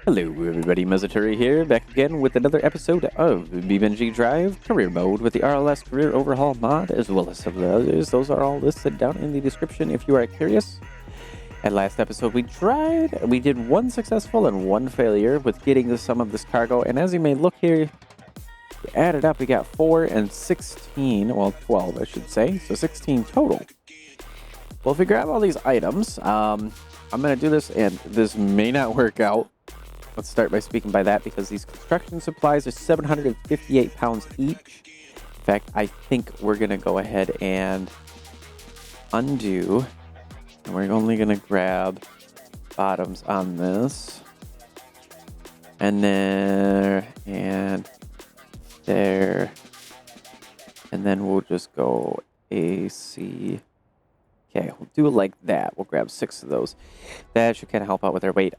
Hello everybody, Motherboard here, back again with another episode of BeamNG Drive Career Mode with the RLS Career Overhaul mod, as well as some of the others. Those are all listed down in the description if you are curious. At last episode we did one successful and one failure with getting some of this cargo, and as you may look here, added up, we got 4 and 16, well 12 I should say, so 16 total. Well, if we grab all these items, I'm going to do this, and this may not work out. Let's start by speaking by that, because these construction supplies are 758 pounds each. In fact, I think we're going to go ahead and undo, and we're only going to grab bottoms on this. And there, and there. And then we'll just go AC. Okay, we'll do it like that. We'll grab 6 of those. That should kind of help out with our weight.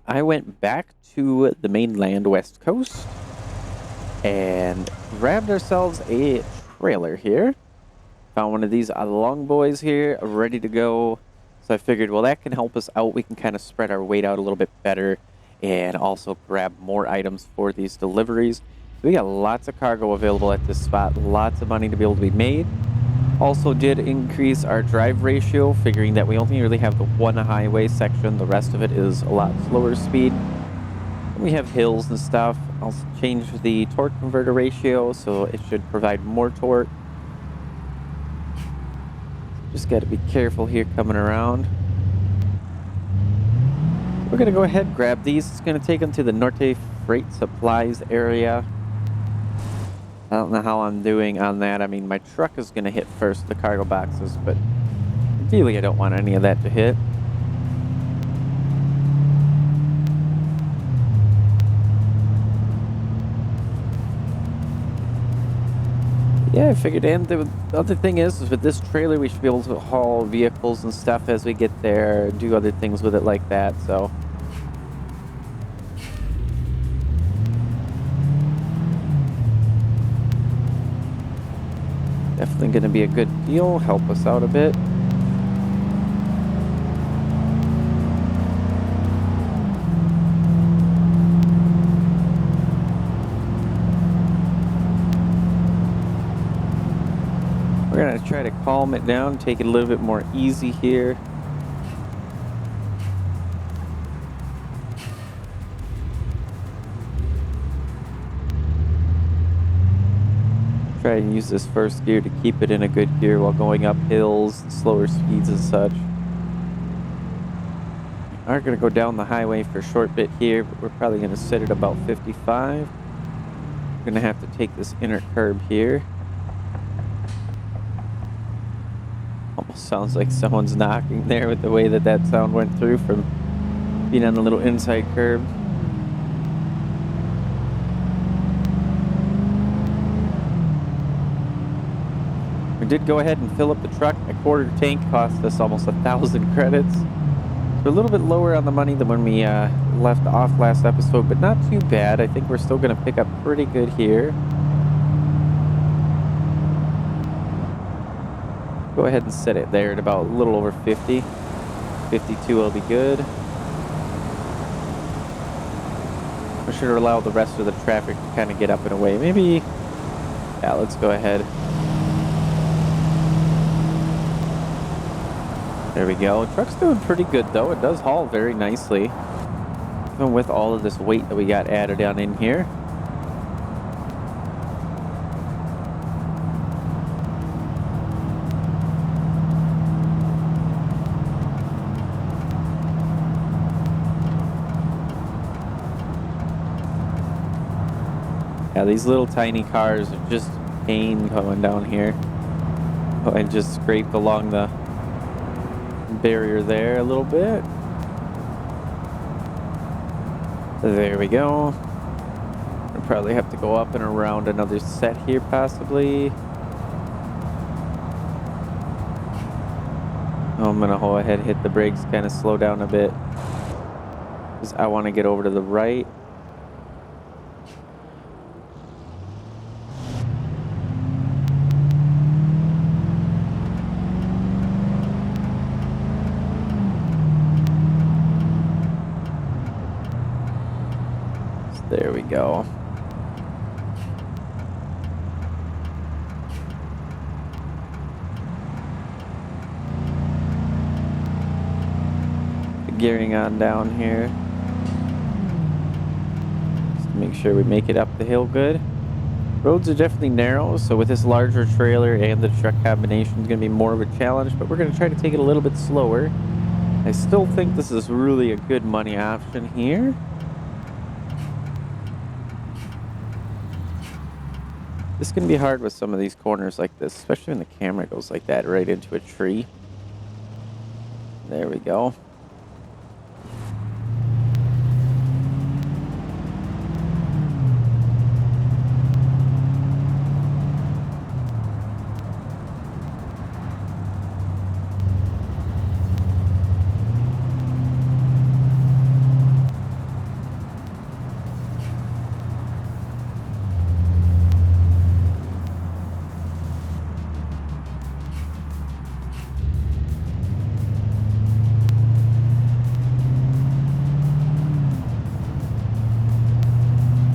I went back to the mainland west coast and grabbed ourselves a trailer here. Found one of these long boys here, ready to go. So I figured, well, that can help us out. We can kind of spread our weight out a little bit better and also grab more items for these deliveries. So we got lots of cargo available at this spot, lots of money to be able to be made. Also did increase our drive ratio, figuring that we only really have the one highway section. The rest of it is a lot slower speed. And we have hills and stuff. Also changed the torque converter ratio, so it should provide more torque. Just got to be careful here coming around. We're going to go ahead and grab these. It's going to take them to the Norte Freight Supplies area. I don't know how I'm doing on that. I mean, my truck is going to hit first, the cargo boxes, but ideally I don't want any of that to hit. Yeah, I figured, and the other thing is with this trailer, we should be able to haul vehicles and stuff as we get there, do other things with it like that, so. Definitely going to be a good deal, help us out a bit. We're going to try to calm it down, take it a little bit more easy here. Try and use this first gear to keep it in a good gear while going up hills, slower speeds and such. We are going to go down the highway for a short bit here, but we're probably going to sit at about 55. We're going to have to take this inner curb here. Almost sounds like someone's knocking there with the way that that sound went through from being on the little inside curb. We did go ahead and fill up the truck. A quarter tank cost us almost 1,000 credits. So a little bit lower on the money than when we left off last episode, but not too bad. I think we're still going to pick up pretty good here. Go ahead and set it there at about a little over 50. 52 will be good. We should allow the rest of the traffic to kind of get up and away. Maybe, yeah, let's go ahead. There we go. The truck's doing pretty good though. It does haul very nicely, even with all of this weight that we got added on in here. Yeah, these little tiny cars are just a pain going down here. Oh, and just scraped along the barrier there a little bit. There we go. We'll probably have to go up and around another set here possibly. I'm gonna go ahead and hit the brakes, kind of slow down a bit, because I want to get over to the right. go. Gearing on down here. Just to make sure we make it up the hill good. Roads are definitely narrow, so with this larger trailer and the truck combination, it's going to be more of a challenge, but we're going to try to take it a little bit slower. I still think this is really a good money option here. This is going to be hard with some of these corners like this, especially when the camera goes like that right into a tree. There we go.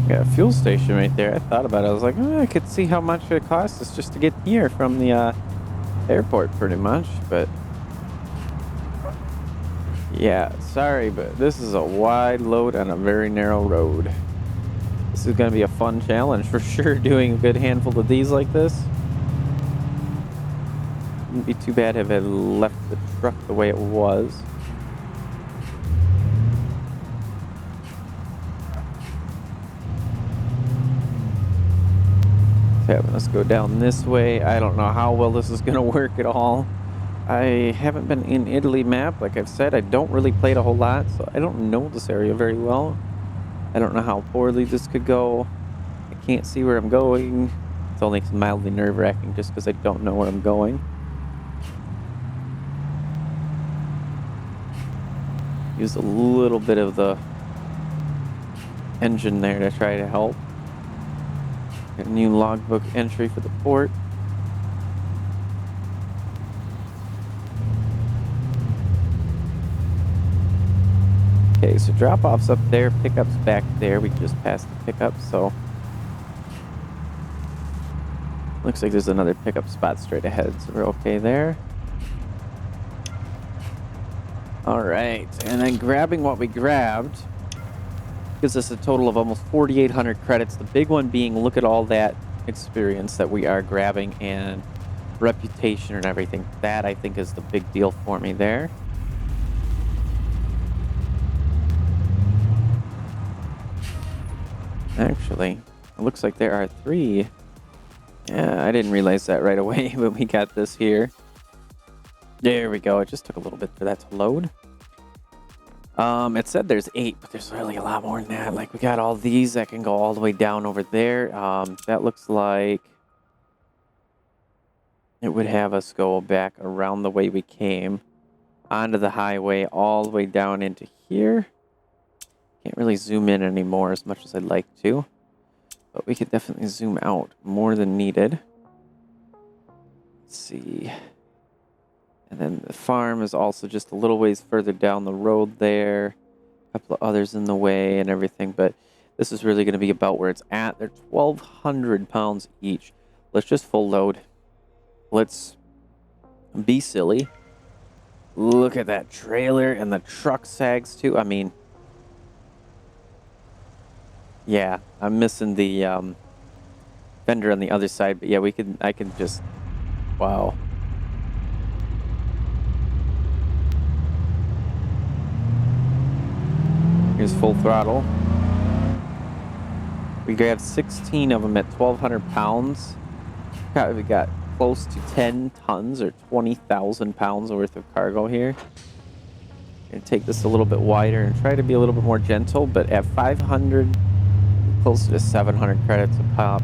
Got a fuel station right there. I thought about it. I was like, oh, I could see how much it costs us just to get here from the airport, pretty much. But yeah, sorry, but this is a wide load on a very narrow road. This is going to be a fun challenge for sure, doing a good handful of these like this. Wouldn't be too bad if I left the truck the way it was. Having us go down this way. I don't know how well this is going to work at all. I haven't been in Italy map. Like I've said, I don't really play it a whole lot, so I don't know this area very well. I don't know how poorly this could go. I can't see where I'm going. It's only mildly nerve-wracking just because I don't know where I'm going. Use a little bit of the engine there to try to help. Got a new logbook entry for the port. Okay, so drop-off's up there, pickup's back there. We just passed the pickup, so looks like there's another pickup spot straight ahead, so we're okay there. All right, and then grabbing what we grabbed gives us a total of almost 4,800 credits. The big one being, look at all that experience that we are grabbing and reputation and everything. That, I think, is the big deal for me there. Actually, it looks like there are 3. Yeah, I didn't realize that right away, but we got this here. There we go. It just took a little bit for that to load. It said there's 8, but there's really a lot more than that. Like, we got all these that can go all the way down over there. That looks like it would have us go back around the way we came, onto the highway, all the way down into here. Can't really zoom in anymore as much as I'd like to, but we could definitely zoom out more than needed. Let's see. And then the farm is also just a little ways further down the road there. A couple of others in the way and everything, but this is really going to be about where it's at. They're 1,200 pounds each. Let's just full load. Let's be silly. Look at that trailer, and the truck sags too. I mean, yeah, I'm missing the fender on the other side, but yeah, I can just, wow. Here's full throttle. We grabbed 16 of them at 1,200 pounds. We got close to 10 tons or 20,000 pounds worth of cargo here. Gonna take this a little bit wider and try to be a little bit more gentle, but at 500, closer to 700 credits a pop.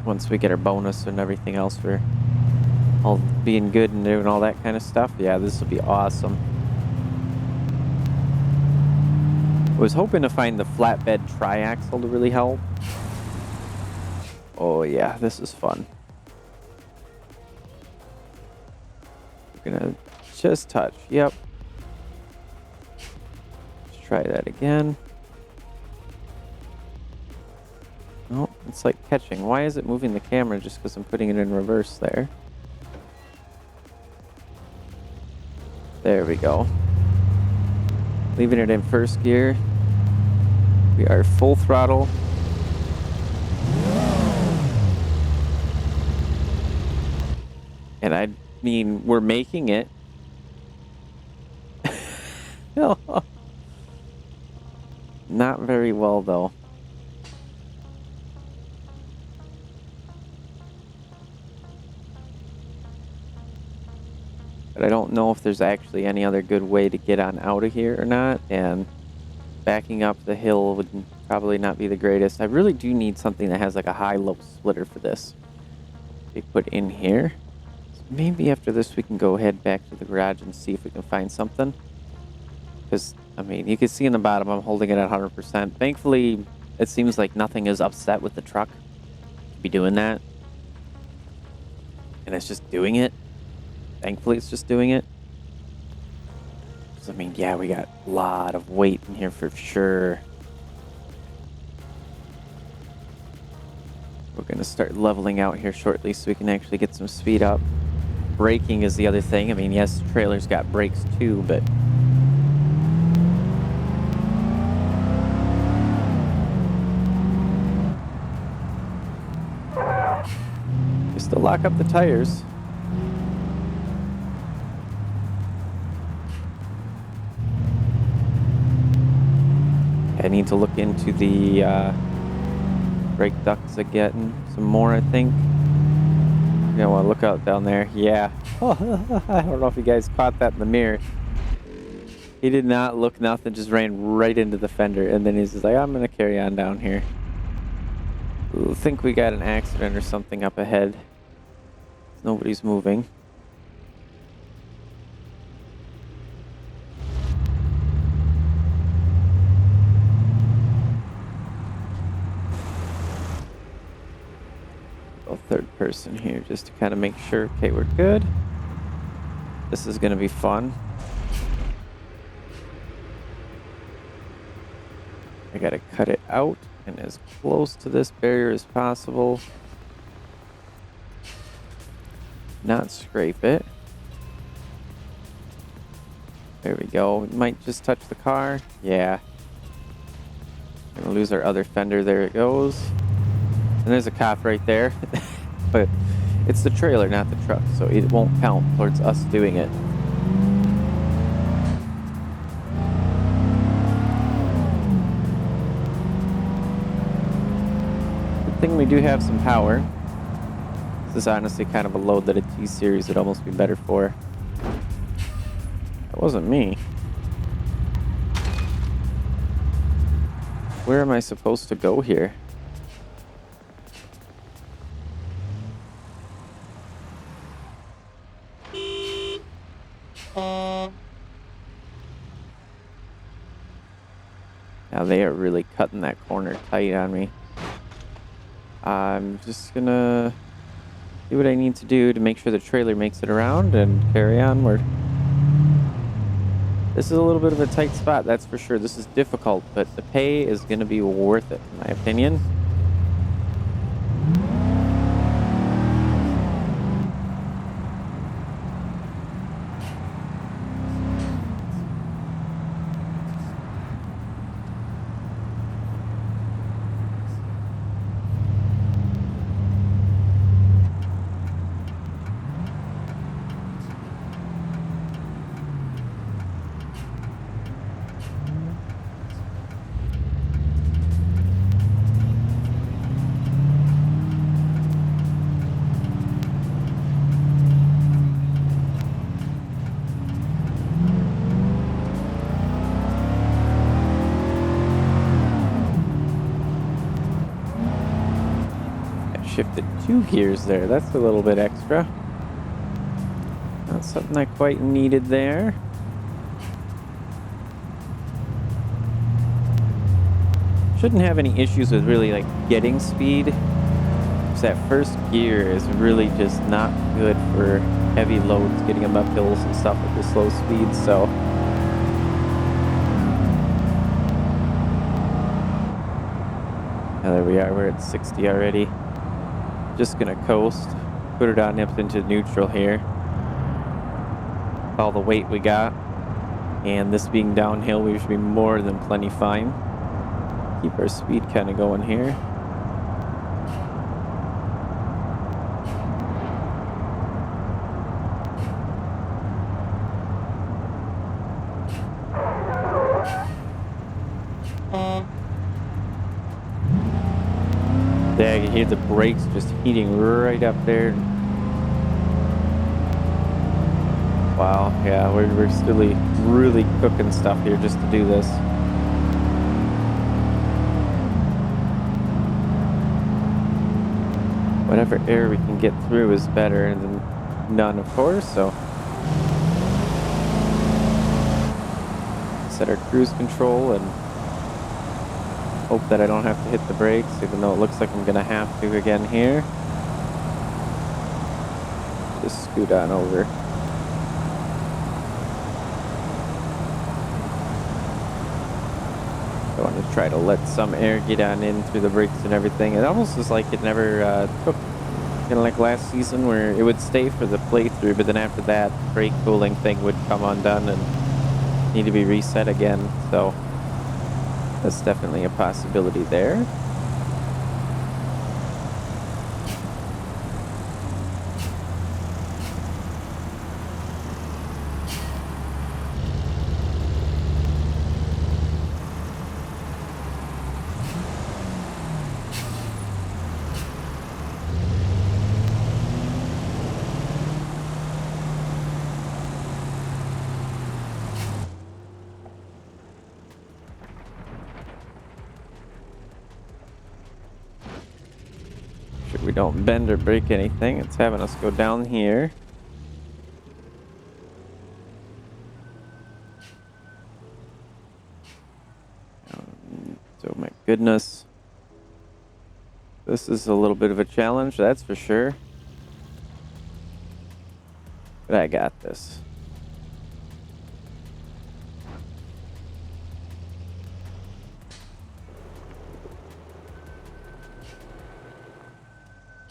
Once we get our bonus and everything else for all being good and doing all that kind of stuff, yeah, this will be awesome. I was hoping to find the flatbed triaxle to really help. Oh yeah, this is fun. We're gonna just touch, yep. Let's try that again. Oh, it's like catching. Why is it moving the camera just because I'm putting it in reverse there? There we go. Leaving it in first gear. We are full throttle. And I mean, we're making it. Not very well, though. But I don't know if there's actually any other good way to get on out of here or not. And backing up the hill would probably not be the greatest. I really do need something that has like a high-low splitter for this. They put in here. So maybe after this we can go head back to the garage and see if we can find something. Because, I mean, you can see in the bottom I'm holding it at 100%. Thankfully, it seems like nothing is upset with the truck to be doing that. And it's just doing it. Thankfully, it's just doing it. I mean, yeah, we got a lot of weight in here for sure. We're going to start leveling out here shortly so we can actually get some speed up. Braking is the other thing. I mean, yes, the trailer's got brakes too, but... just to lock up the tires. I need to look into the brake ducts again some more, I think. You know, look out down there. Yeah. I don't know if you guys caught that in the mirror. He did not look nothing, just ran right into the fender. And then he's just like, I'm going to carry on down here. I think we got an accident or something up ahead. Nobody's moving. Third person here just to kind of make sure, okay, we're good. This is going to be fun. I got to cut it out and as close to this barrier as possible. Not scrape it. There we go. We might just touch the car. Yeah. Gonna lose our other fender. There it goes. And there's a cop right there. But it's the trailer, not the truck, so it won't count towards us doing it. Good thing we do have some power. This is honestly kind of a load that a T-Series would almost be better for. That wasn't me. Where am I supposed to go here? Now they are really cutting that corner tight on me. I'm just gonna do what I need to do to make sure the trailer makes it around and carry onward. This is a little bit of a tight spot, that's for sure. This is difficult, but the pay is gonna be worth it, in my opinion. Shifted 2 gears there. That's a little bit extra. Not something I quite needed there. Shouldn't have any issues with really like getting speed. Because that first gear is really just not good for heavy loads, getting them up hills and stuff at the slow speed, so. There we are, we're at 60 already. Just gonna coast, put it on up into neutral here. All the weight we got, and this being downhill, we should be more than plenty fine. Keep our speed kind of going here. Yeah, you hear the brakes just heating right up there. Wow, yeah, we're still really cooking stuff here just to do this. Whatever air we can get through is better than none, of course, so. Set our cruise control and hope that I don't have to hit the brakes, even though it looks like I'm gonna have to again here. Just scoot on over. I want to try to let some air get on in through the brakes and everything. It almost was like it never took, kind of like last season where it would stay for the playthrough, but then after that, brake cooling thing would come undone and need to be reset again, so that's definitely a possibility there. Sure we don't bend or break anything. It's having us go down here. So my goodness. This is a little bit of a challenge, that's for sure. But I got this.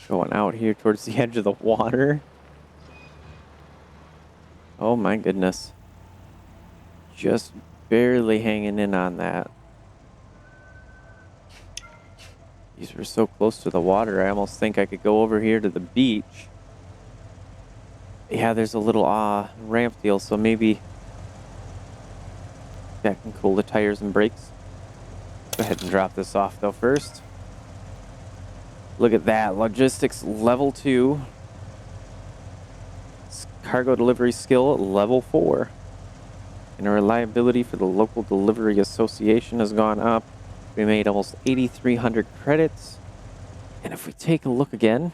Going out here towards the edge of the water. Oh my goodness. Just barely hanging in on that. These were so close to the water, I almost think I could go over here to the beach. Yeah, there's a little ramp deal, so maybe that can cool the tires and brakes. Let's go ahead and drop this off though first. Look at that, logistics level 2. Cargo delivery skill level 4. And our reliability for the local delivery association has gone up. We made almost 8,300 credits. And if we take a look again,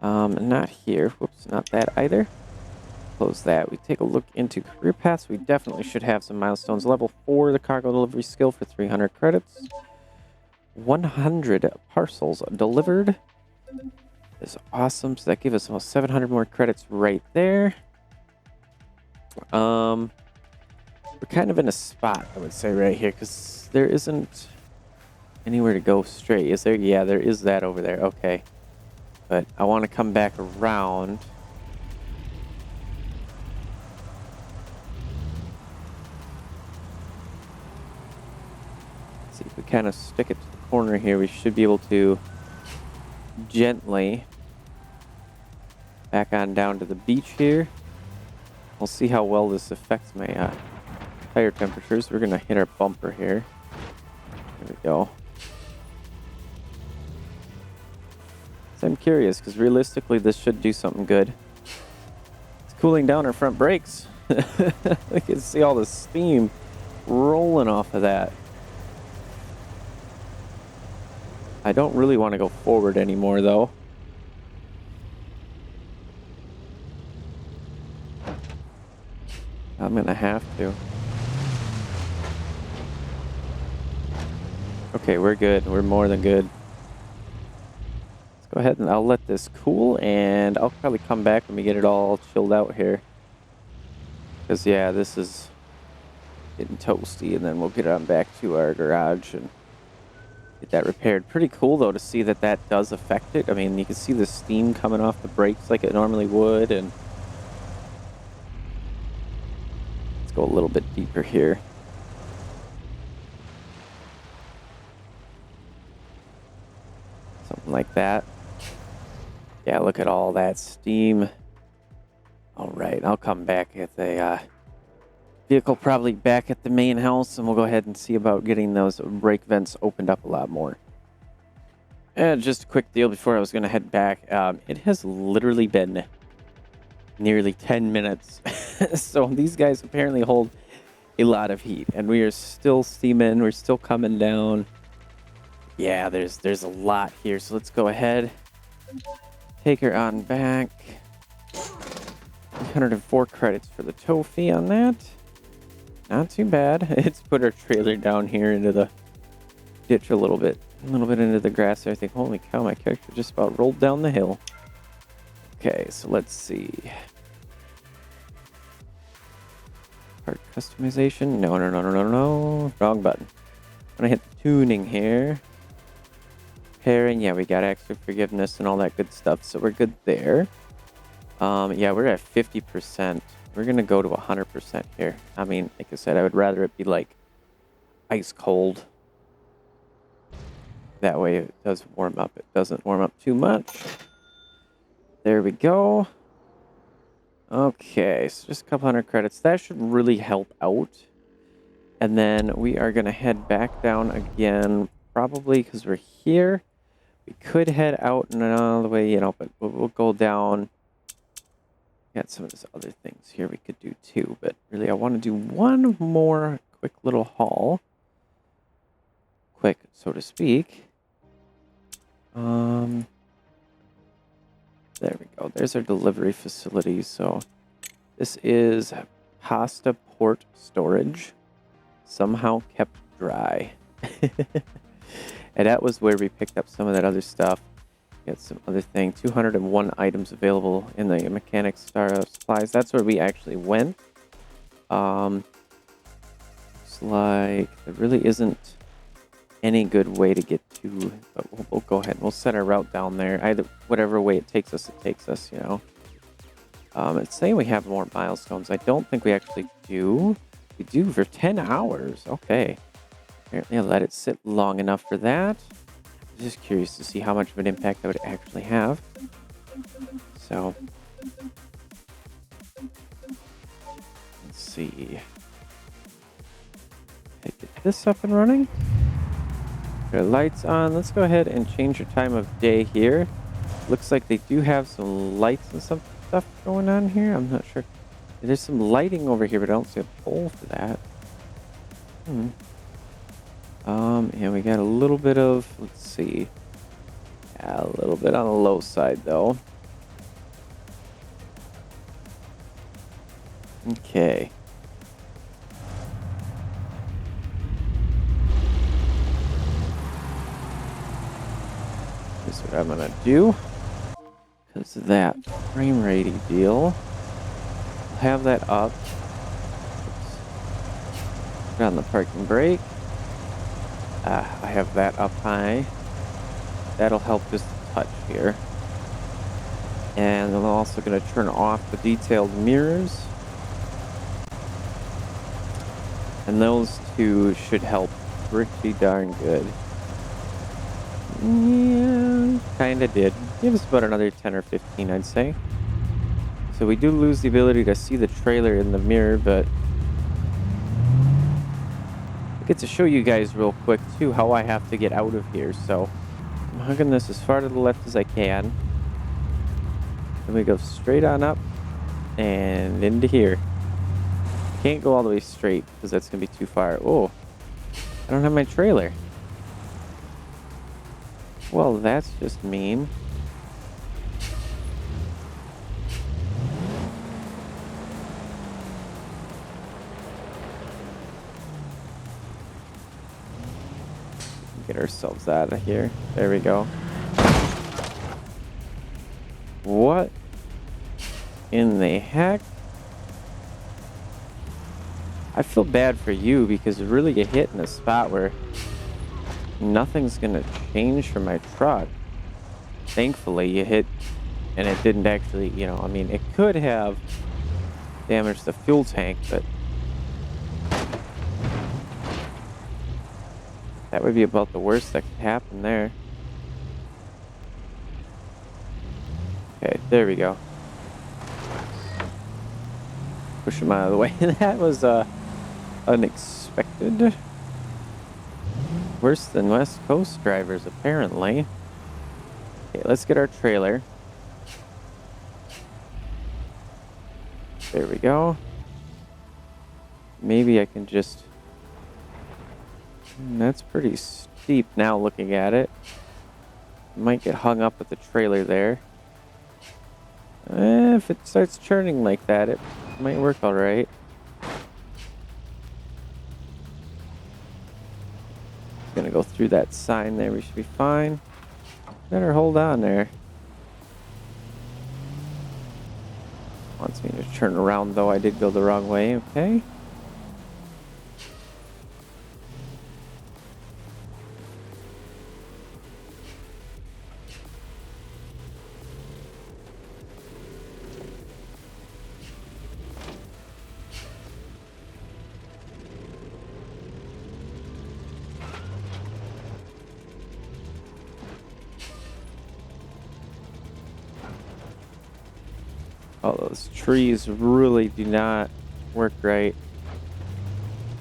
not here, whoops, not that either. Close that. We take a look into career paths. We definitely should have some milestones. Level 4, the cargo delivery skill for 300 credits. 100 parcels delivered is awesome. So that gives us almost 700 more credits right there. We're kind of in a spot, I would say, right here, because there isn't anywhere to go straight. Is there? Yeah, there is that over there. Okay. But I want to come back around. See if we kind of stick it to the corner here. We should be able to gently back on down to the beach here. We'll see how well this affects my tire temperatures. We're going to hit our bumper here. There we go. So I'm curious, because realistically this should do something good. It's cooling down our front brakes. We can see all the steam rolling off of that. I don't really want to go forward anymore, though. I'm going to have to. Okay, we're good. We're more than good. Let's go ahead and I'll let this cool, and I'll probably come back when we get it all chilled out here. Because, yeah, this is getting toasty, and then we'll get on back to our garage and get that repaired. Pretty cool though to see that that does affect it. I mean, you can see the steam coming off the brakes like it normally would, and let's go a little bit deeper here. Something like that. Yeah, look at all that steam. All right, I'll come back at the vehicle probably back at the main house, and we'll go ahead and see about getting those brake vents opened up a lot more. And just a quick deal before I was going to head back. It has literally been nearly 10 minutes. So these guys apparently hold a lot of heat, and we are still steaming. We're still coming down. Yeah, there's a lot here. So let's go ahead, take her on back. 304 credits for the tow fee on that. Not too bad. It's put our trailer down here into the ditch a little bit into the grass there. I think, holy cow, my character just about rolled down the hill. Okay, so let's see. Part customization. No. Wrong button. I'm gonna hit the tuning here. Pairing. Yeah, we got extra forgiveness and all that good stuff, so we're good there. Yeah, we're at 50%. We're going to go to 100% here. I mean, like I said, I would rather it be like ice cold. That way it does warm up. It doesn't warm up too much. There we go. Okay, so just a couple hundred credits. That should really help out. And then we are going to head back down again, probably because we're here. We could head out and all the way, but we'll go down. Got some of these other things here we could do too, but really I want to do one more quick little haul. Quick, so to speak. There we go. There's our delivery facility. So this is pasta port storage. Somehow kept dry. And that was where we picked up some of that other stuff. Got some other thing. 201 items available in the mechanic startup supplies. That's where we actually went. Looks like there really isn't any good way to get to, but we'll go ahead and we'll set our route down there. Either whatever way it takes us, It's saying we have more milestones. I don't think we actually do. We do for 10 hours. Okay. Apparently I let it sit long enough for that. Just curious to see how much of an impact that would actually have. So let's see. Get this up and running. Got lights on. Let's go ahead and change your time of day here. Looks like they do have some lights and some stuff going on here. I'm not sure. There's some lighting over here, but I don't see a pole for that. And we got a little bit of, let's see, a little bit on the low side though. Okay. This is what I'm gonna do. Because of that frame rate deal. I'll have that up. Put on the parking brake. I have that up high. That'll help just a touch here. And I'm also going to turn off the detailed mirrors. And those two should help pretty darn good. Yeah, kind of did. Give us about another 10 or 15, I'd say. So we do lose the ability to see the trailer in the mirror, but get to show you guys real quick too how I have to get out of here. So I'm hugging this as far to the left as I can. Then we go straight on up and into here. Can't go all the way straight because that's gonna be too far. Oh, I don't have my trailer. Well, that's just mean. Get ourselves out of here. There we go. What in the heck? I feel bad for you because really you hit in a spot where nothing's gonna change for my truck. Thankfully, you hit, and it didn't actually, you know, I mean, it could have damaged the fuel tank, but that would be about the worst that could happen there. Okay, there we go. Push him out of the way. That was unexpected. Worse than West Coast drivers, apparently. Okay, let's get our trailer. There we go. Maybe I can just... That's pretty steep now looking at it. Might get hung up with the trailer there. If it starts churning like that, it might work alright. Gonna go through that sign there, we should be fine. Better hold on there. Wants me to turn around though, I did go the wrong way, okay. Oh, those trees really do not work right.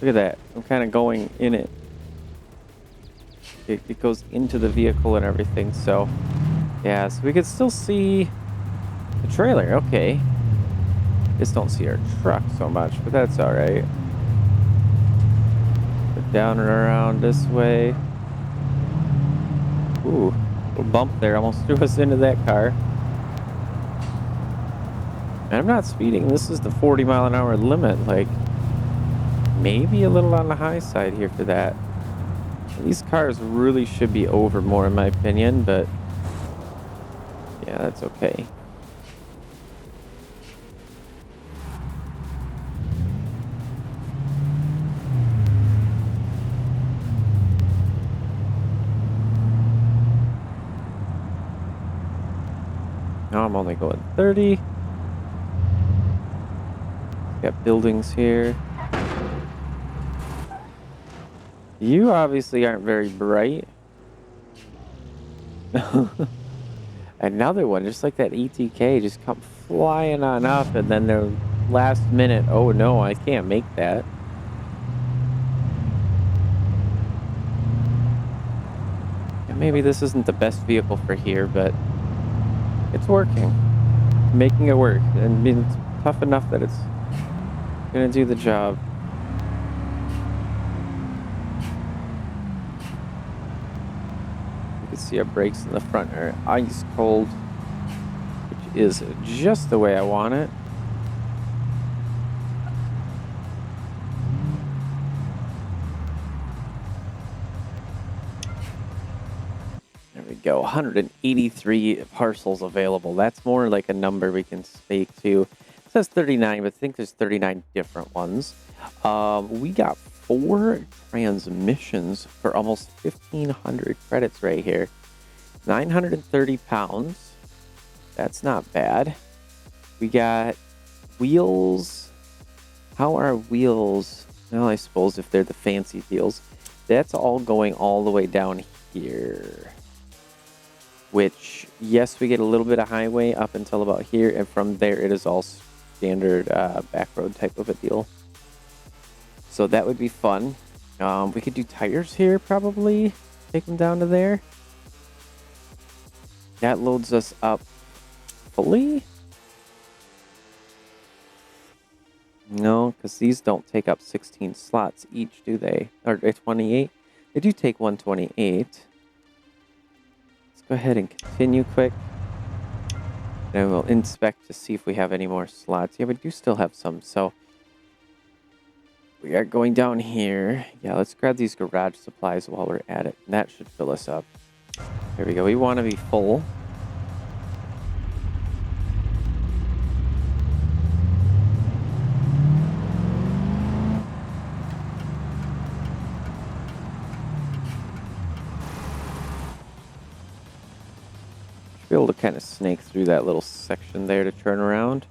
Look at that. I'm kind of going in it. It goes into the vehicle and everything, so... Yeah, so we could still see the trailer, okay. Just don't see our truck so much, but that's alright. Down and around this way. Ooh, little bump there. Almost threw us into that car. And I'm not speeding. This is the 40-mile-an-hour limit. Like, maybe a little on the high side here for that. These cars really should be over more, in my opinion, but yeah, that's okay. Now I'm only going 30. Got buildings here. You obviously aren't very bright. Another one, just like that ETK, just come flying on up, and then the last minute, oh no, I can't make that. And maybe this isn't the best vehicle for here, but it's working. Making it work. I mean, it's tough enough that it's gonna do the job. You can see our brakes in the front are ice cold, which is just the way I want it. There we go, 183 parcels available. That's more like a number we can speak to. It says 39, but I think there's 39 different ones. We got 4 transmissions for almost 1,500 credits right here. 930 pounds. That's not bad. We got wheels. How are wheels? Well, I suppose if they're the fancy deals. That's all going all the way down here. Which, yes, we get a little bit of highway up until about here. And from there, it is all standard back road type of a deal. So that would be fun. We could do tires here, probably. Take them down to there. That loads us up fully. No, because these don't take up 16 slots each, do they? Or 28? They do take 128. Let's go ahead and continue quick. And we'll inspect to see if we have any more slots. Yeah, we do still have some, so... We are going down here. Yeah, let's grab these garage supplies while we're at it. That should fill us up. There we go. We want to be full. able to kind of snake through that little section there to turn around.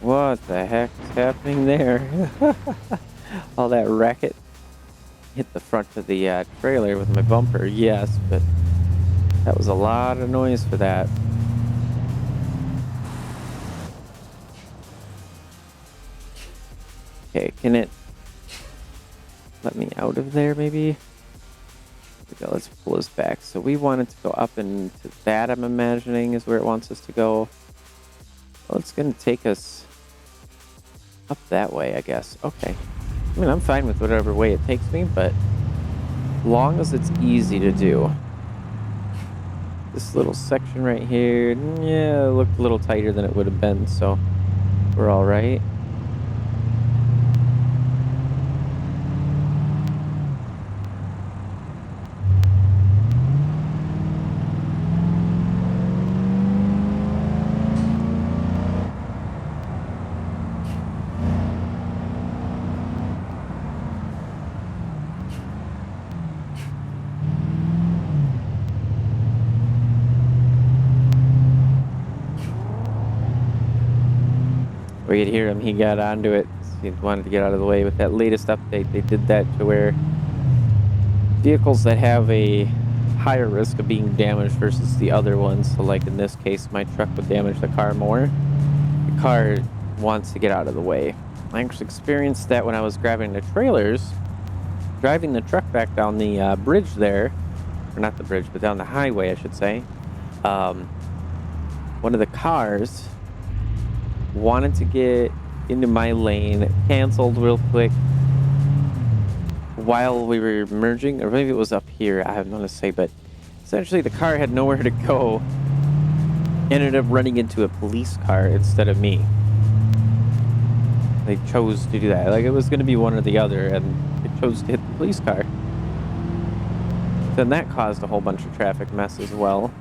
What the heck is happening there? All that racket. Hit the front of the trailer with my bumper, yes, but that was a lot of noise for that. Okay, can it let me out of there maybe? Go, let's pull this back. So we want it to go up into that, I'm imagining, is where it wants us to go. Well, it's going to take us up that way, I guess. Okay. I mean, I'm fine with whatever way it takes me, but as long as it's easy to do. This little section right here, yeah, it looked a little tighter than it would have been, so we're all right. We could hear him, he got onto it. He wanted to get out of the way. With that latest update, they did that to where vehicles that have a higher risk of being damaged versus the other ones, so like in this case, my truck would damage the car more. The car wants to get out of the way. I actually experienced that when I was grabbing the trailers, driving the truck back down the bridge there, or not the bridge, but down the highway, I should say. One of the cars wanted to get into my lane, canceled real quick while we were merging, or maybe it was up here, I don't want to say, but essentially the car had nowhere to go, ended up running into a police car instead of me. They chose to do that. Like, it was going to be one or the other, and it chose to hit the police car. Then that caused a whole bunch of traffic mess as well.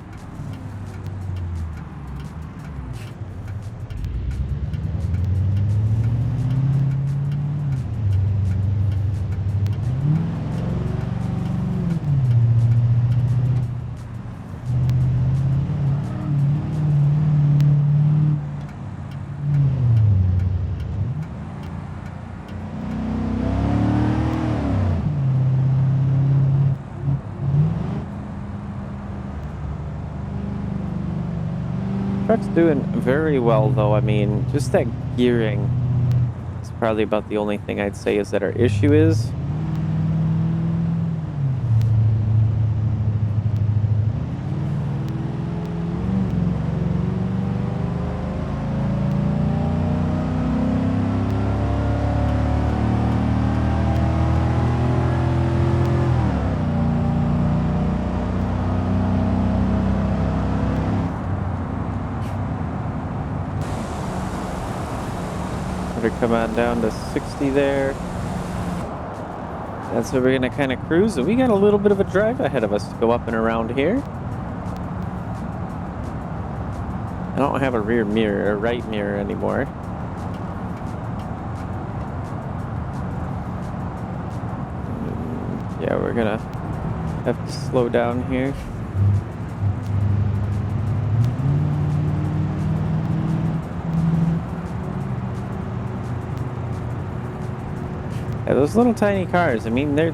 Truck's doing very well, though. I mean, just that gearing is probably about the only thing I'd say is that our issue is. Come on down to 60 there. That's where we're going to kind of cruise. And we got a little bit of a drive ahead of us to go up and around here. I don't have a rear mirror, a right mirror anymore. Yeah, we're going to have to slow down here. Yeah, those little tiny cars, I mean, they're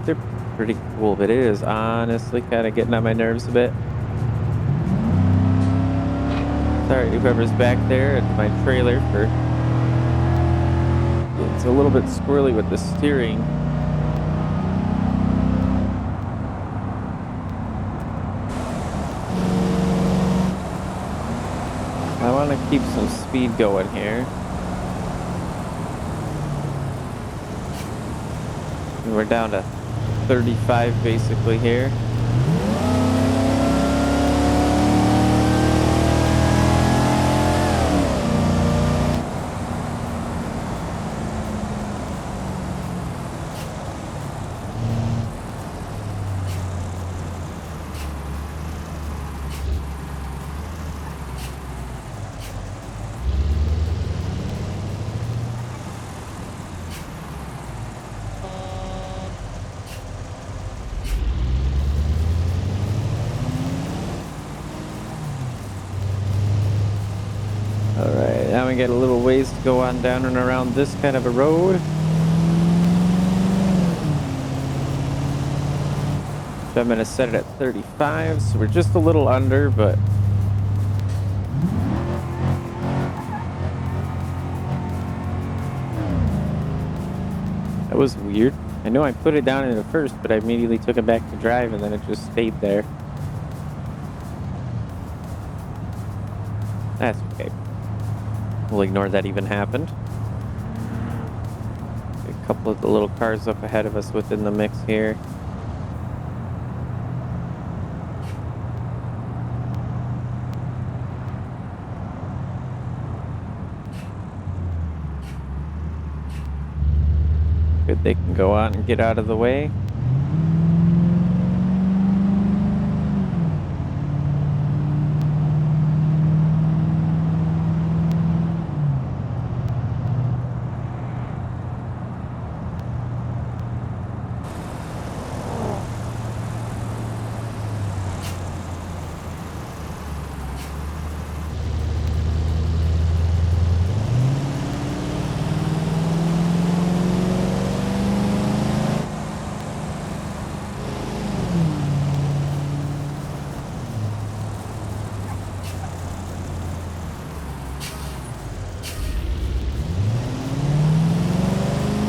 pretty cool, but it is honestly kind of getting on my nerves a bit. Sorry, whoever's back there at my trailer for... It's a little bit squirrely with the steering. I want to keep some speed going here. We're down to 35 basically here. get a little ways to go on down and around this kind of a road. So I'm going to set it at 35, so we're just a little under, but that was weird. I know I put it down in the first, but I immediately took it back to drive and then it just stayed there. That's okay. We'll ignore that even happened. A couple of the little cars up ahead of us within the mix here. Good, they can go out and get out of the way.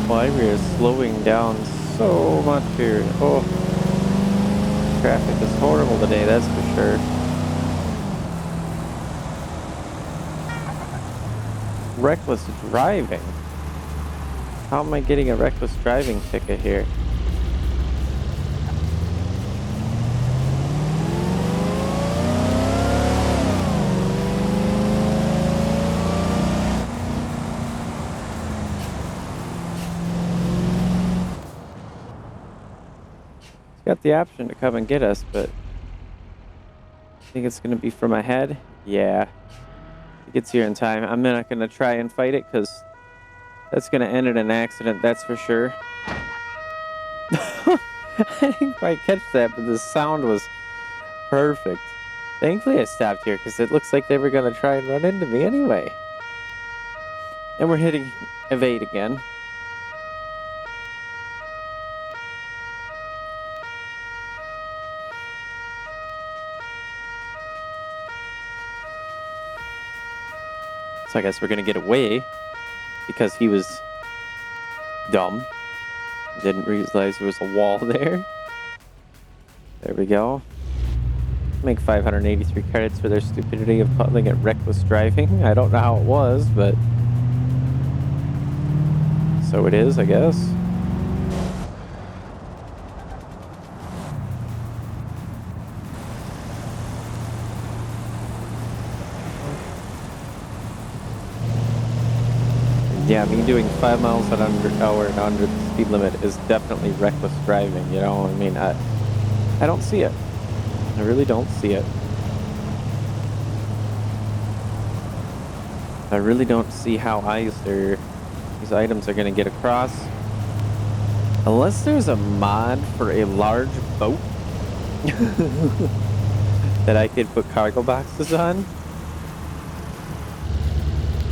Why we are slowing down so much here. Oh, traffic is horrible today, that's for sure. Reckless driving? How am I getting a reckless driving ticket here? Got the option to come and get us, but I think it's going to be from ahead. Yeah, it gets here in time. I'm not going to try and fight it because that's going to end in an accident, that's for sure. I didn't quite catch that, but the sound was perfect. Thankfully I stopped here because it looks like they were going to try and run into me anyway. And we're hitting evade again. So I guess we're going to get away because he was dumb. Didn't realize there was a wall there. There we go. Make 583 credits for their stupidity of calling it reckless driving. I don't know how it was, but so it is, I guess. Yeah, me doing 5 miles an hour and under the speed limit is definitely reckless driving, you know? I mean, I don't see it. I really don't see it. I really don't see how these items are going to get across. Unless there's a mod for a large boat that I could put cargo boxes on.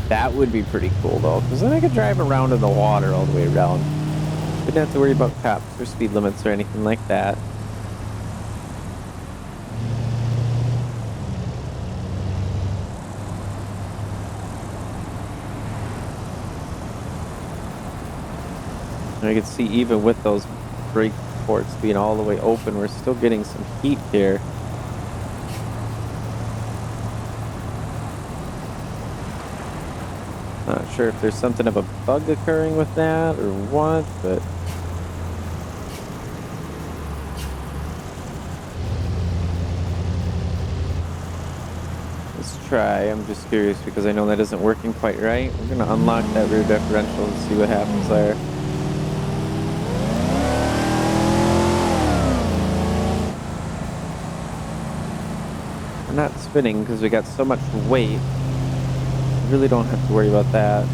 That would be pretty cool, though, because then I could drive around in the water all the way around. Wouldn't have to worry about cops or speed limits or anything like that. And I can see even with those brake ports being all the way open, we're still getting some heat here. Not sure if there's something of a bug occurring with that or what, but let's try. I'm just curious because I know that isn't working quite right. We're going to unlock that rear differential and see what happens there. We're not spinning because we got so much weight. Really don't have to worry about that.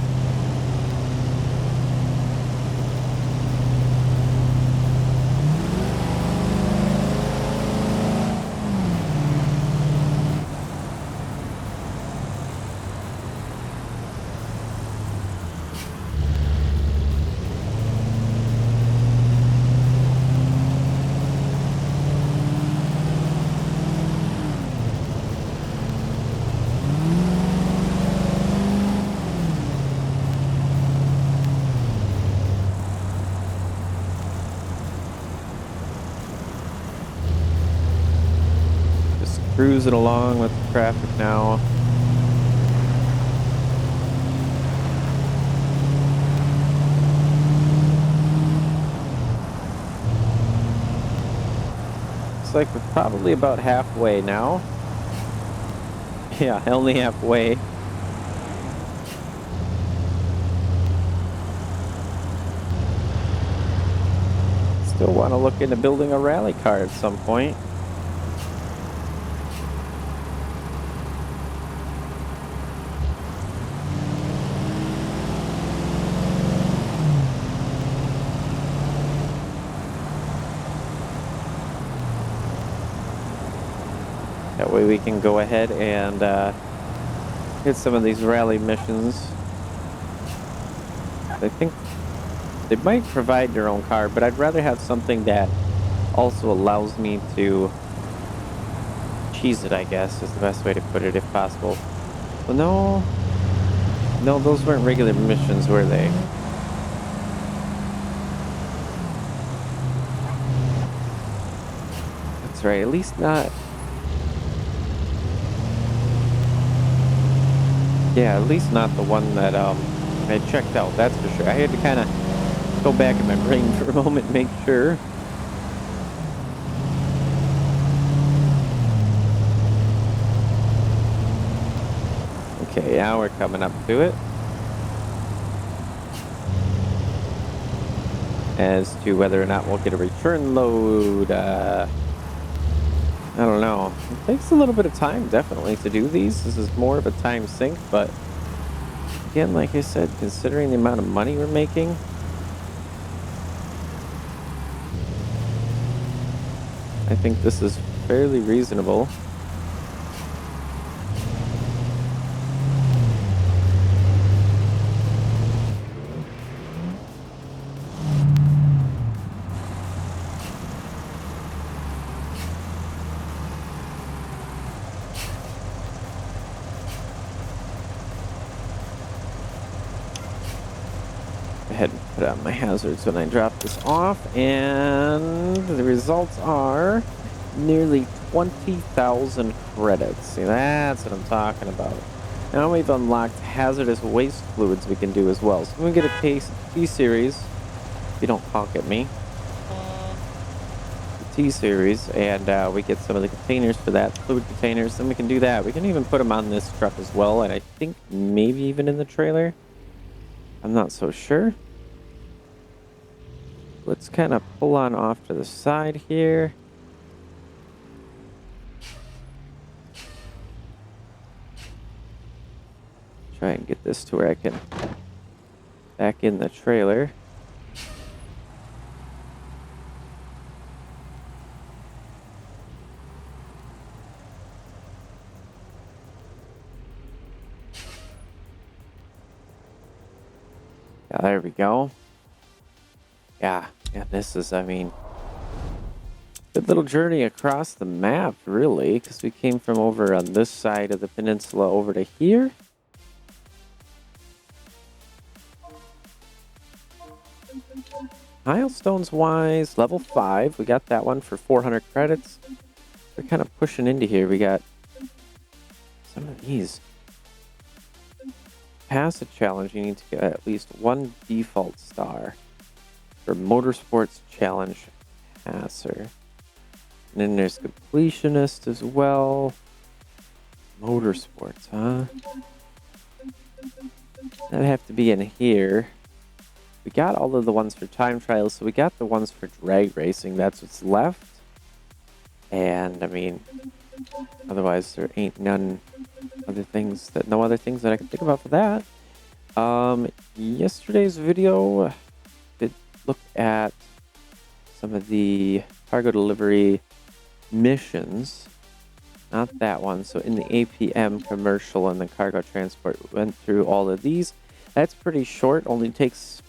Cruising along with the traffic now. Looks like we're probably about halfway now. Yeah, only halfway. Still want to look into building a rally car at some point. That way we can go ahead and hit some of these rally missions. I think they might provide your own car, but I'd rather have something that also allows me to cheese it, I guess, is the best way to put it, if possible. Well, no, those weren't regular missions, were they? That's right, at least not... Yeah, at least not the one that I checked out, that's for sure. I had to kind of go back in my brain for a moment and make sure. Okay, now we're coming up to it. As to whether or not we'll get a return load, I don't know. It takes a little bit of time, definitely, to do these. This is more of a time sink, but again, like I said, considering the amount of money we're making, I think this is fairly reasonable. Go ahead and put on my hazards when I drop this off, and the results are nearly 20,000 credits. See, that's what I'm talking about. Now we've unlocked hazardous waste fluids we can do as well. So we get a T-Series, if you don't honk at me, the T-Series, and we get some of the containers for that, fluid containers, then we can do that. We can even put them on this truck as well, and I think maybe even in the trailer. I'm not so sure. Let's kind of pull on off to the side here. Try and get this to where I can back in the trailer. Yeah, there we go. Yeah, this is, I mean, good little journey across the map, really, because we came from over on this side of the peninsula over to here. Milestones wise, level 5, we got that one for 400 credits. We're kind of pushing into here. We got some of these. Pass a challenge, you need to get at least one default star for Motorsports Challenge Passer. And then there's Completionist as well. Motorsports, huh? That'd have to be in here. We got all of the ones for time trials, so we got the ones for drag racing. That's what's left. And, I mean, otherwise there ain't no other things that I can think about for that. Yesterday's video did look at some of the cargo delivery missions. Not that one. So in the APM commercial and the cargo transport, we went through all of these. That's pretty short. Only takes,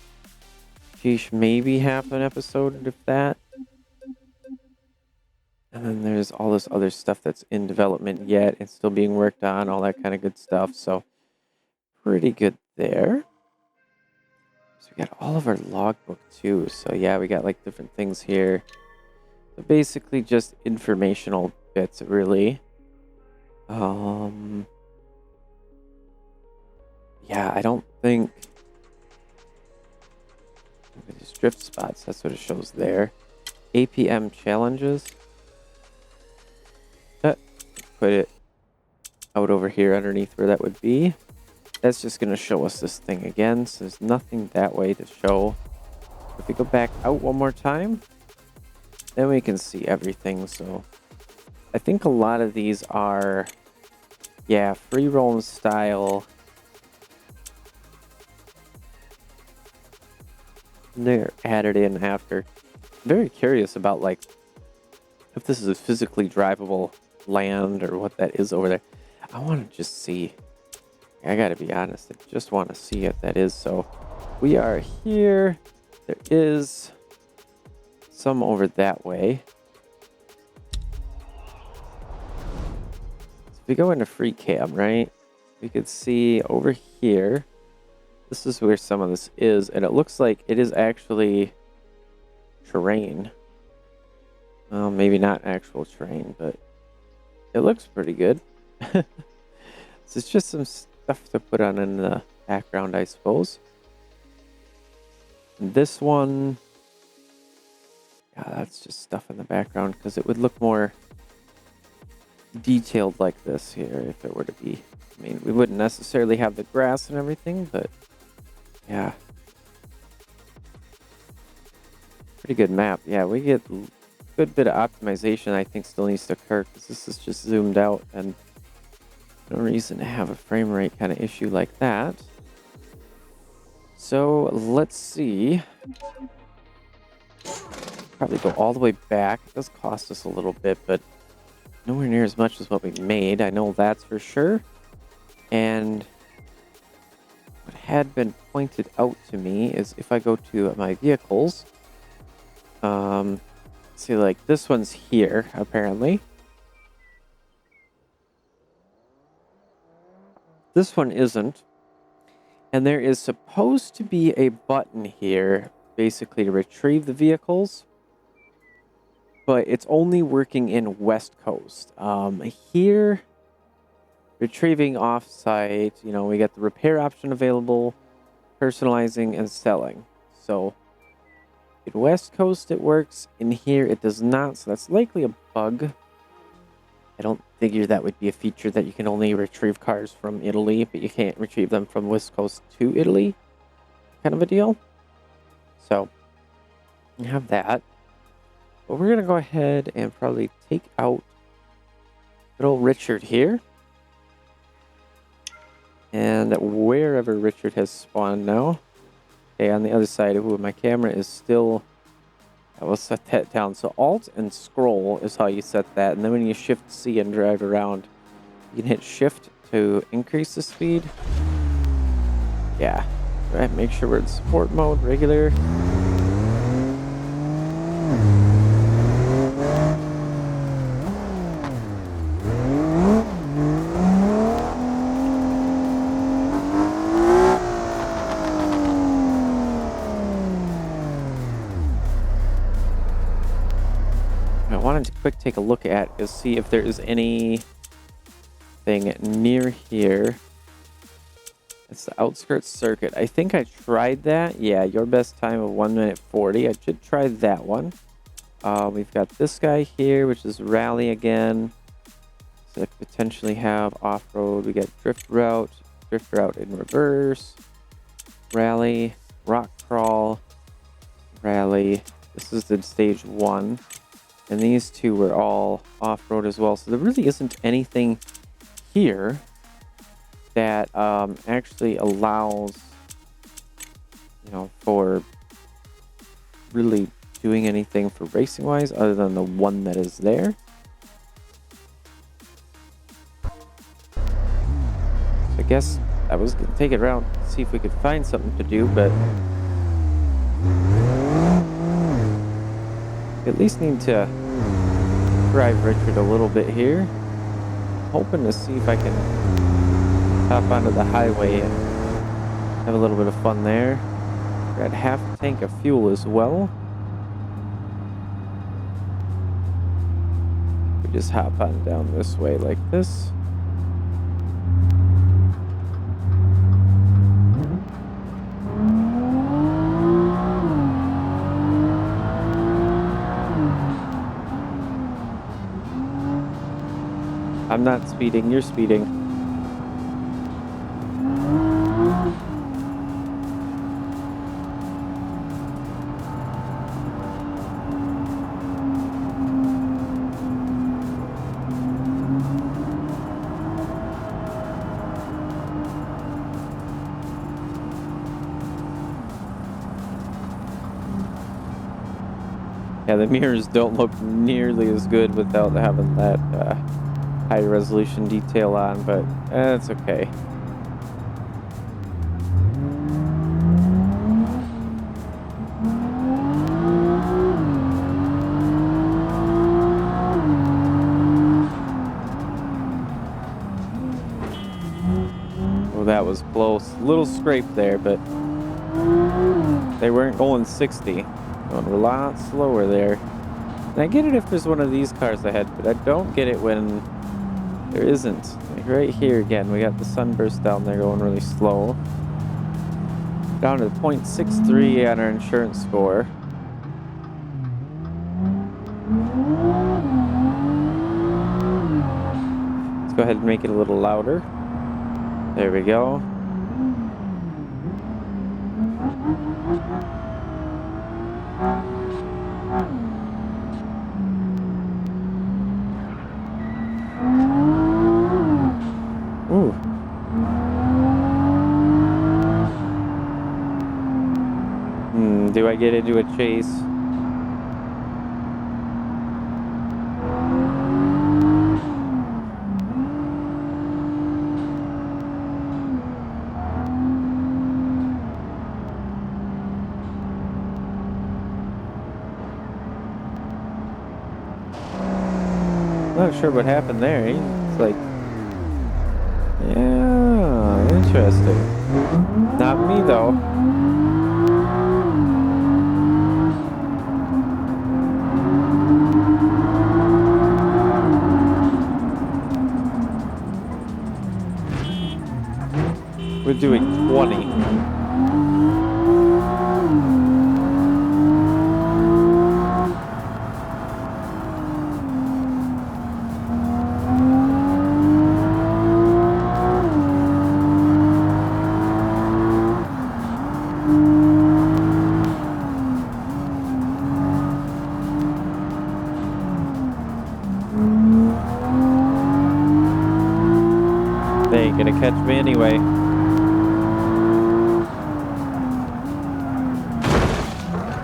geesh, maybe half an episode, if that. And then there's all this other stuff that's in development yet. It's still being worked on, all that kind of good stuff. So pretty good there. So we got all of our logbook too. So yeah, we got like different things here. So basically just informational bits, really. Yeah, I don't think these drift spots, that's what it shows there. APM challenges. Put it out over here underneath where that would be. That's just going to show us this thing again, so there's nothing that way to show. If we go back out one more time, then we can see everything. So I think a lot of these are, yeah, free roam style. They're added in after. I'm very curious about, like, if this is a physically drivable land or what that is over there. I want to just see. I gotta be honest, I just want to see if that is. So we are here. There is some over that way. So if we go into free cam, right, we could see over here. This is where some of this is, and it looks like it is actually terrain. Well, maybe not actual terrain, but it looks pretty good. So it's just some stuff to put on in the background, I suppose. And this one, yeah, that's just stuff in the background because it would look more detailed like this here if it were to be. I mean, we wouldn't necessarily have the grass and everything, but yeah. Pretty good map. Yeah, we get a good bit of optimization I think still needs to occur because this is just zoomed out and no reason to have a frame rate kind of issue like that. So let's see. Probably go all the way back. It does cost us a little bit, but nowhere near as much as what we made. I know that's for sure. And what had been pointed out to me is if I go to my vehicles, see, like this one's here apparently. This one isn't. And there is supposed to be a button here basically to retrieve the vehicles, but it's only working in West Coast. Here, retrieving off-site, you know, we got the repair option available, personalizing and selling. So in West Coast it works, in here it does not, so that's likely a bug. I don't figure that would be a feature that you can only retrieve cars from Italy, but you can't retrieve them from West Coast to Italy, kind of a deal. So you have that. But we're going to go ahead and probably take out good old Richard here. And wherever Richard has spawned now. Okay, on the other side, ooh, my camera is still... I will set that down. So Alt and scroll is how you set that. And then when you Shift C and drive around, you can hit Shift to increase the speed. Yeah. Right, make sure we're in sport mode, regular. I wanted to quick take a look at to see if there is anything near here. It's the outskirts circuit. I think I tried that. Yeah, your best time of 1:40. I should try that one. We've got this guy here, which is rally again. So potentially have off-road. We got drift route in reverse, rally, rock crawl, rally. This is in stage 1. And these two were all off-road as well. So there really isn't anything here that actually allows, you know, for really doing anything for racing-wise other than the one that is there. So I guess I was going to take it around, see if we could find something to do, but at least need to drive Richard a little bit here. Hoping to see if I can hop onto the highway and have a little bit of fun there. We're at half a tank of fuel as well. We just hop on down this way like this. I'm not speeding, you're speeding. Yeah, the mirrors don't look nearly as good without having that high resolution detail on, but that's okay. Oh, that was close. A little scrape there, but they weren't going 60. Going a lot slower there. And I get it if there's one of these cars ahead, but I don't get it when there isn't. Like right here again, we got the sunburst down there going really slow. Down to 0.63 on our insurance score. Let's go ahead and make it a little louder. There we go. Ooh. Do I get into a chase? Not sure what happened there. It's like, yeah, interesting. Not me though. We're doing 20. They ain't gonna catch me anyway.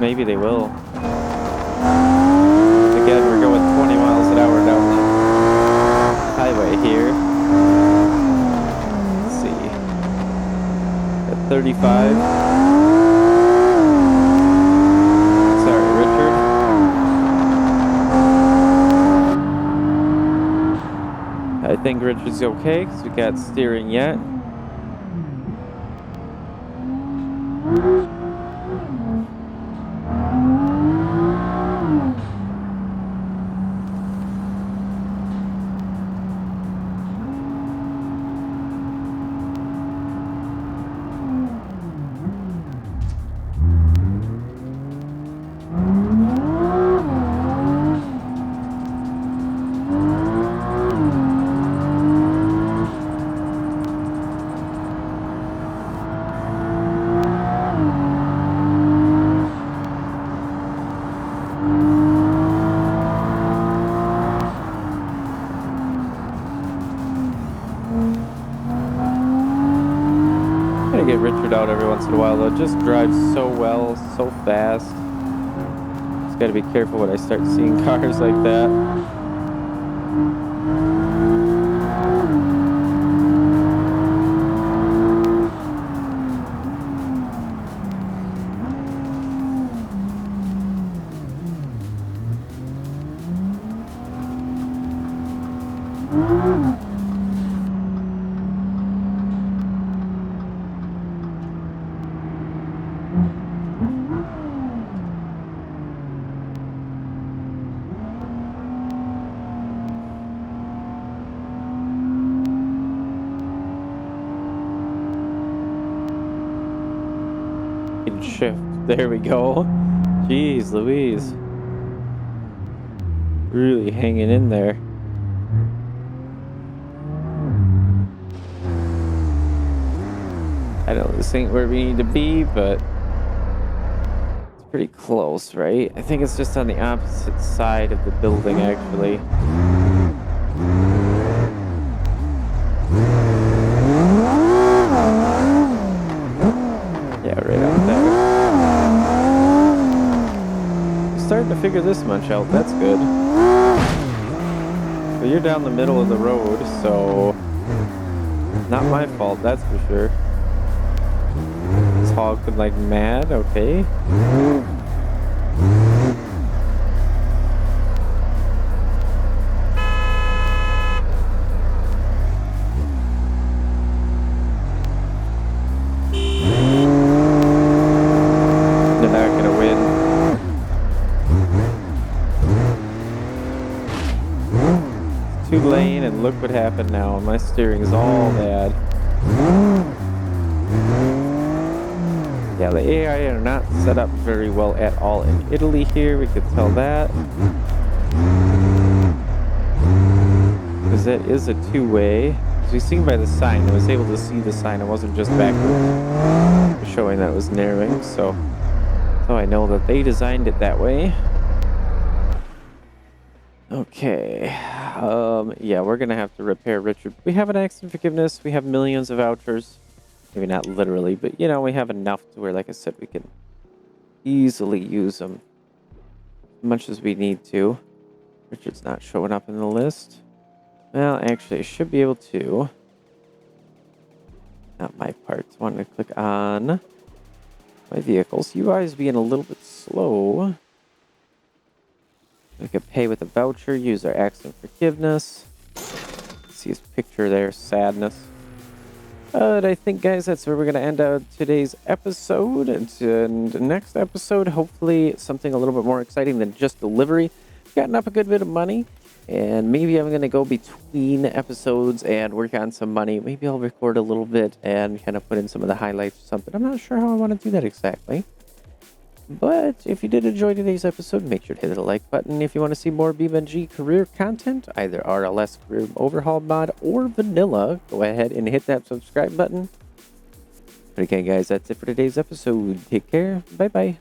Maybe they will. Again, we're going 20 miles an hour down the highway here. Let's see. At 35. Sorry, Richard. I think Richard's okay because we got steering yet. Get Richard out every once in a while though. Just drives so well, so fast. Just gotta be careful when I start seeing cars like that. Shift. There we go. Jeez Louise. Really hanging in there. I know this ain't where we need to be, but it's pretty close, right? I think it's just on the opposite side of the building, actually. Yeah, right out there. I'm starting to figure this much out. That's good. But you're down the middle of the road, so not my fault, that's for sure. This hog been like mad, okay. They're not gonna win. It's 2-lane, and look what happened now. My steering is all bad. Yeah, the AI are not set up very well at all in Italy here, we could tell that. Because it is a two-way. As we seen by the sign, I was able to see the sign, it wasn't just backwards, showing that it was narrowing, so I know that they designed it that way. Okay, yeah, we're gonna have to repair Richard. We have an accident forgiveness, we have millions of vouchers. Maybe not literally, but you know, we have enough to where, like I said, we can easily use them as much as we need to. Richard's not showing up in the list. Well, actually, I should be able to. Not my parts. I wanted to click on my vehicles. UI is being a little bit slow. We could pay with a voucher, use our accident forgiveness. See his picture there, sadness. But I think, guys, that's where we're going to end out today's episode. And next episode, hopefully something a little bit more exciting than just delivery. Gotten up a good bit of money. And maybe I'm going to go between episodes and work on some money. Maybe I'll record a little bit and kind of put in some of the highlights or something. I'm not sure how I want to do that exactly. But if you did enjoy today's episode, make sure to hit the like button. If you want to see more BeamNG Career content, either RLS Career Overhaul mod or vanilla, go ahead and hit that subscribe button. But again, guys, that's it for today's episode. Take care. Bye-bye.